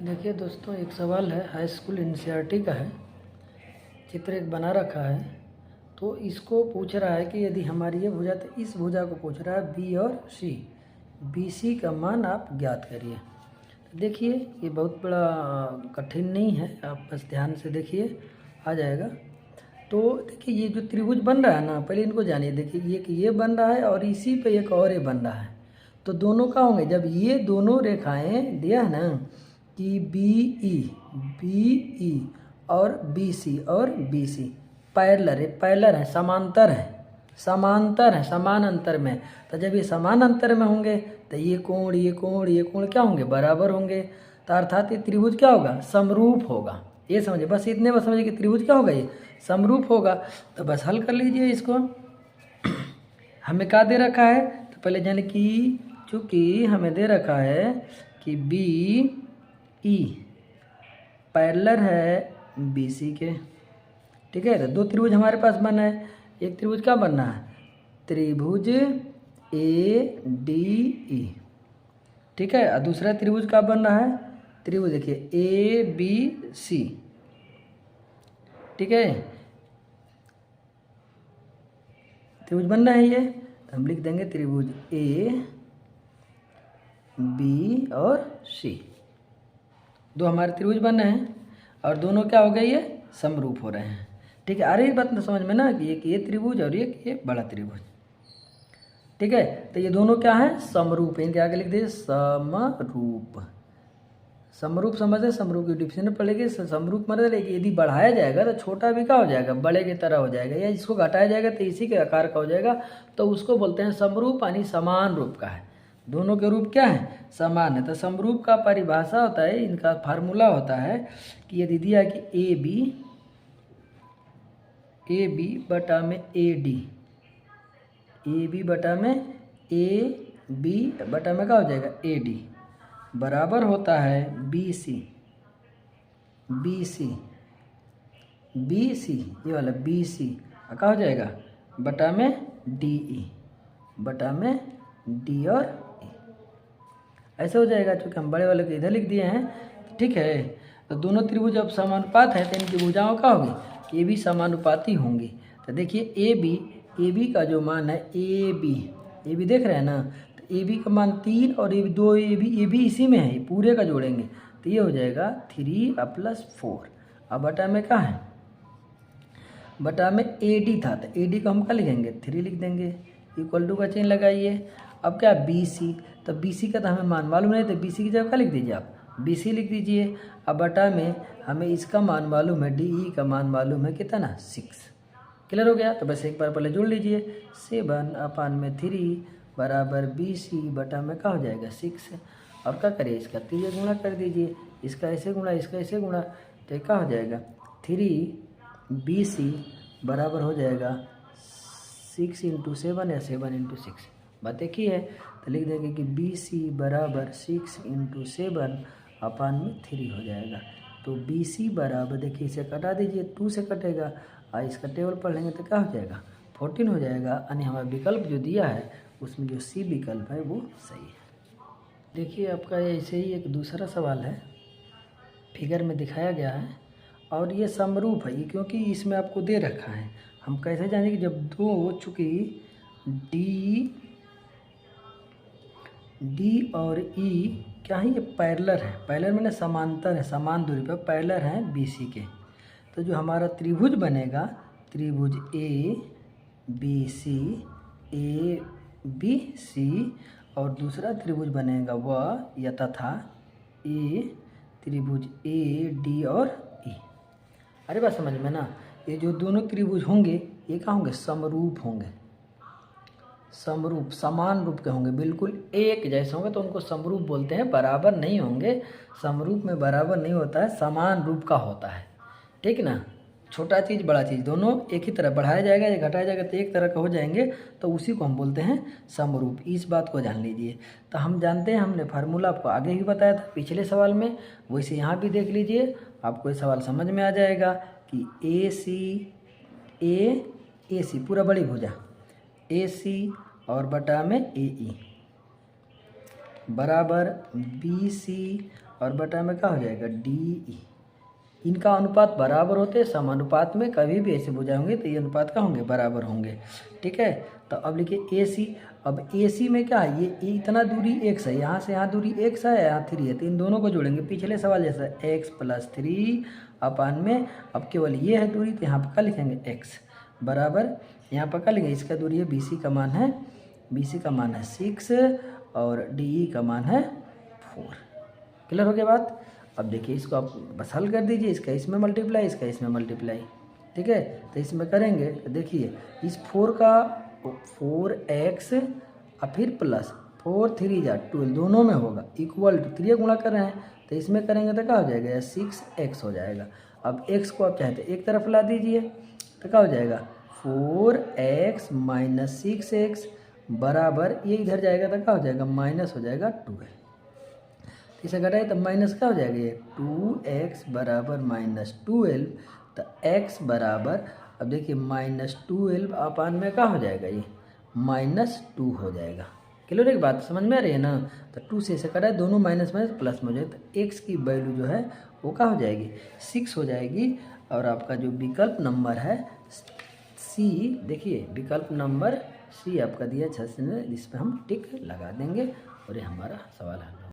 देखिए दोस्तों, एक सवाल है, हाई स्कूल एनसीईआरटी का है। चित्र एक बना रखा है, तो इसको पूछ रहा है कि यदि हमारी ये भुजा, तो इस भुजा को पूछ रहा है बी और सी। बी सी का मान आप ज्ञात करिए। तो देखिए, ये बहुत बड़ा कठिन नहीं है, आप बस ध्यान से देखिए, आ जाएगा। तो देखिए, ये जो त्रिभुज बन रहा है ना, पहले इनको जानिए। देखिए, ये बन रहा है और इसी पे एक और ये बन रहा है, तो दोनों का होंगे। जब ये दोनों रेखाएं दिया है ना कि बी ई और बी सी पैरेलल है, समांतर है, समान अंतर में। तो जब ये समान अंतर में होंगे तो ये कोण क्या होंगे, बराबर होंगे। तो अर्थात ये त्रिभुज क्या होगा, समरूप होगा। ये समझिए, बस इतने बस समझिए कि त्रिभुज क्या होगा, ये समरूप होगा। तो बस हल कर लीजिए इसको। हमें क्या दे रखा है, तो पहले जान कि चूँकि हमें दे रखा है कि बी ई पैरेलल है बी सी के, ठीक है। तो दो त्रिभुज हमारे पास बना है। एक त्रिभुज क्या बनना है, त्रिभुज ए डी ई, ठीक है। और दूसरा त्रिभुज क्या बन रहा है, त्रिभुज देखिए ए बी सी, ठीक है। त्रिभुज बनना है ये, तो हम लिख देंगे त्रिभुज ए बी और सी। दो हमारे त्रिभुज बन रहे हैं और दोनों क्या हो गए, ये समरूप हो रहे हैं, ठीक है। आ रही बात ना समझ में ना, कि एक ये त्रिभुज और एक ये बड़ा त्रिभुज, ठीक है। तो ये दोनों क्या है, समरूप है। इनके आगे लिख दीजिए समरूप। समरूप समझे, समरूप की डिफिनेशन पड़ेगी। समरूप मतलब यदि बढ़ाया जाएगा तो छोटा भी क्या हो जाएगा, बड़े की तरह हो जाएगा, या इसको घटाया जाएगा तो इसी के आकार का हो जाएगा, तो उसको बोलते हैं समरूप, यानी समान रूप का है। दोनों के रूप क्या है, समान है। तो समरूप का परिभाषा होता है, इनका फार्मूला होता है कि यदि दिया कि ए बी बटा में ए डी, ए बी बटा में ए बी बटा में क्या हो जाएगा, ए डी, बराबर होता है बी सी, ये वाला बी सी क्या हो जाएगा, बटा में डी ई, बटा में डी और ई, ऐसे हो जाएगा। चूँकि हम बड़े वाले को इधर लिख दिए हैं, ठीक है। तो दोनों त्रिभुज अब समानुपात है, तो इनकी भुजाओं क्या होगी, ये भी समानुपाती होंगी। तो देखिए ए बी का जो मान है, ए बी देख रहे हैं ना, तो ए बी का मान 3 और ए बी इसी में है, पूरे का जोड़ेंगे तो ये हो जाएगा 3 + 4। अब बटा में क्या है, बटा में ए डी था, तो ए डी को हम क्या लिखेंगे, 3 लिख देंगे, इक्वल टू का चिन्ह लगाइए। अब क्या बी सी, तो बी सी का तो हमें मान मालूम नहीं, तो बी सी की जगह क्या लिख दीजिए आप, बी सी लिख दीजिए। अब बटा में हमें इसका मान मालूम है, डी ई का मान मालूम है कितना, 6। क्लियर हो गया। तो बस एक बार पहले जोड़ लीजिए, 7/3 बराबर बी सी बटा में क्या हो जाएगा, 6। अब क्या करिए, इसका 3 गुणा कर दीजिए, इसका ऐसे गुणा, इसका ऐसे गुणा, तो क्या हो जाएगा, 3 BC बराबर हो जाएगा 6 × 7 या 7 × 6। बात एक ही है, तो लिख देंगे कि BC बराबर 6 × 7/3 हो जाएगा। तो BC बराबर, देखिए इसे कटा दीजिए, 2 से कटेगा, और इसका टेबल पढ़ लेंगे तो क्या हो जाएगा, 14 हो जाएगा। यानी हमारा विकल्प जो दिया है उसमें जो सी विकल्प है वो सही है। देखिए, आपका ऐसे ही एक दूसरा सवाल है, फिगर में दिखाया गया है, और ये समरूप है, ये क्योंकि इसमें आपको दे रखा है। हम कैसे जानेंगे, जब दो, चूँकि डी और ई क्या है, ये पैरेलल है। पैरेलल मैंने समांतर है, समान दूरी पर पैरेलल है बी सी के। तो जो हमारा त्रिभुज बनेगा, त्रिभुज ए बी सी, और दूसरा त्रिभुज बनेगा वह या तथा त्रिभुज ए डी और ई। अरे बात समझ में ना, ये जो दोनों त्रिभुज होंगे ये क्या होंगे, समरूप होंगे, समरूप समान रूप के होंगे, बिल्कुल एक जैसे होंगे, तो उनको समरूप बोलते हैं। बराबर नहीं होंगे, समरूप में बराबर नहीं होता है, समान रूप का होता है, ठीक ना। छोटा चीज़ बड़ा चीज़ दोनों एक ही तरह, बढ़ाया जाएगा या घटाया जाएगा तो एक तरह का हो जाएंगे, तो उसी को हम बोलते हैं समरूप। इस बात को जान लीजिए। तो हम जानते हैं, हमने फार्मूला आपको आगे ही बताया था पिछले सवाल में, वैसे यहाँ भी देख लीजिए, आपको ये सवाल समझ में आ जाएगा कि ए सी पूरा बड़ी भुजा ए सी और बटा में ए ई बराबर बी सी और बटा में क्या हो जाएगा डी। इनका अनुपात बराबर होते हैं, समानुपात में कभी भी ऐसे भुजा होंगे तो ये अनुपात क्या होंगे, बराबर होंगे। ठीक है, तो अब लिखिए ए सी। अब ए सी में क्या है, ये इतना दूरी x है, यहाँ से यहाँ दूरी x है, यहाँ 3 है, तो इन दोनों को जोड़ेंगे पिछले सवाल जैसा x + 3 अपान में, अब केवल ये है दूरी तो यहाँ पर क्या लिखेंगे x बराबर, यहाँ पर क्या लिखेंगे, इसका दूरी है BC का मान है, BC का मान है 6 और DE का मान है 4। क्लियर हो गया बात। अब देखिए इसको आप बस हल कर दीजिए, इसका इसमें मल्टीप्लाई, इसका इसमें मल्टीप्लाई। ठीक है, तो इसमें करेंगे तो देखिए इस 4 का 4x और फिर प्लस 4 3 जा 12 दोनों में होगा इक्वल टू 3 गुणा कर रहे हैं, तो इसमें करेंगे तो क्या हो जाएगा 6x हो जाएगा। अब x को आप चाहते एक तरफ ला दीजिए तो क्या हो जाएगा 4x - 6x बराबर, ये इधर जाएगा तो क्या हो जाएगा माइनस हो जाएगा 2। इसे घटाए तो माइनस क्या हो जाएगा ये 2x बराबर -12, तो x बराबर, अब देखिए -12 अपान में क्या हो जाएगा ये -2 हो जाएगा। क्लियर है, बात समझ में आ रही है ना। तो 2 से इसे घटाए, दोनों माइनस माइनस प्लस में हो जाएगा, तो x की वैल्यू जो है वो क्या हो जाएगी 6 हो जाएगी। और आपका जो विकल्प नंबर है सी, देखिए विकल्प नंबर सी आपका दिया 6 से, इस पर हम टिक लगा देंगे और ये हमारा सवाल है।